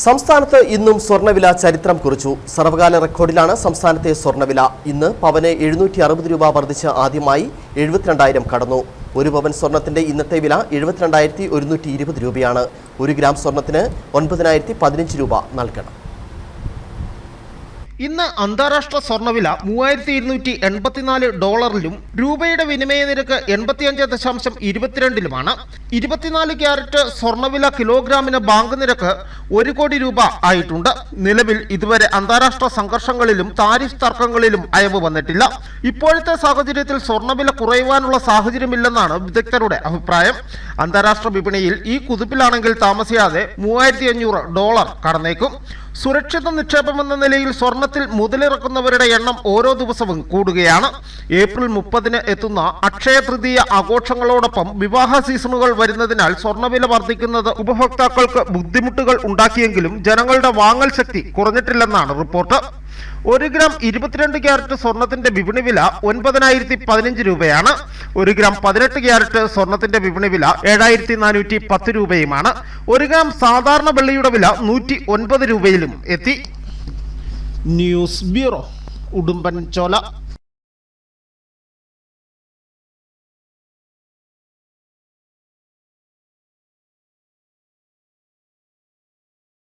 സംസ്ഥാനത്ത് ഇന്നും സ്വർണ്ണവില ചരിത്രം കുറിച്ചു. സർവകാല റെക്കോർഡിലാണ് സംസ്ഥാനത്തെ സ്വർണ്ണവില. ഇന്ന് പവന് 760 രൂപ വർദ്ധിച്ച് ആദ്യമായി 72,000 കടന്നു. ഒരു പവൻ സ്വർണത്തിന്റെ ഇന്നത്തെ വില 72,120 രൂപയാണ്. 1 ഗ്രാം സ്വർണത്തിന് 9,015 രൂപ നൽകണം. ഇന്ന് അന്താരാഷ്ട്ര സ്വർണ്ണവില $3,284 രൂപയുടെ വിനിമയ നിരക്ക് 85.22 24 ക്യാരറ്റ് സ്വർണ്ണവില കിലോഗ്രാമിന് ബാങ്ക് നിരക്ക് 1 കോടി രൂപ ആയിട്ടുണ്ട്. നിലവിൽ ഇതുവരെ അന്താരാഷ്ട്ര സംഘർഷങ്ങളിലും താരിഫ് തർക്കങ്ങളിലും അയവ് വന്നിട്ടില്ല. ഇപ്പോഴത്തെ സാഹചര്യത്തിൽ സ്വർണ്ണവില കുറയുവാനുള്ള സാഹചര്യമില്ലെന്നാണ് വിദഗ്ധരുടെ അഭിപ്രായം. അന്താരാഷ്ട്ര വിപണിയിൽ ഈ കുതിപ്പിലാണെങ്കിൽ താമസിയാതെ $3,500 കടന്നേക്കും. സുരക്ഷിത നിക്ഷേപമെന്ന നിലയിൽ സ്വർണത്തിൽ മുതലിറക്കുന്നവരുടെ എണ്ണം ഓരോ ദിവസവും കൂടുകയാണ്. ഏപ്രിൽ 30-ന് എത്തുന്ന അക്ഷയ തൃതീയ ആഘോഷങ്ങളോടൊപ്പം വിവാഹ സീസണുകൾ വരുന്നതിനാൽ സ്വർണ്ണവില വർദ്ധിക്കുന്നത് ഉപഭോക്താക്കൾക്ക് ബുദ്ധിമുട്ടുകൾ ഉണ്ടാക്കിയെങ്കിലും ജനങ്ങളുടെ വാങ്ങൽ ശക്തി കുറഞ്ഞിട്ടില്ലെന്നാണ് റിപ്പോർട്ട്. 1 ഗ്രാം 22 ക്യാരറ്റ് സ്വർണത്തിന്റെ വിപണി വില 9,015 രൂപയാണ്. 1 ഗ്രാം 18 ക്യാരറ്റ് സ്വർണത്തിന്റെ വിപണി വില 7,410 രൂപയുമാണ്. 1 ഗ്രാം സാധാരണ വെള്ളിയുടെ വില 109 രൂപയിലും എത്തി. News bureau, Udumbanchola.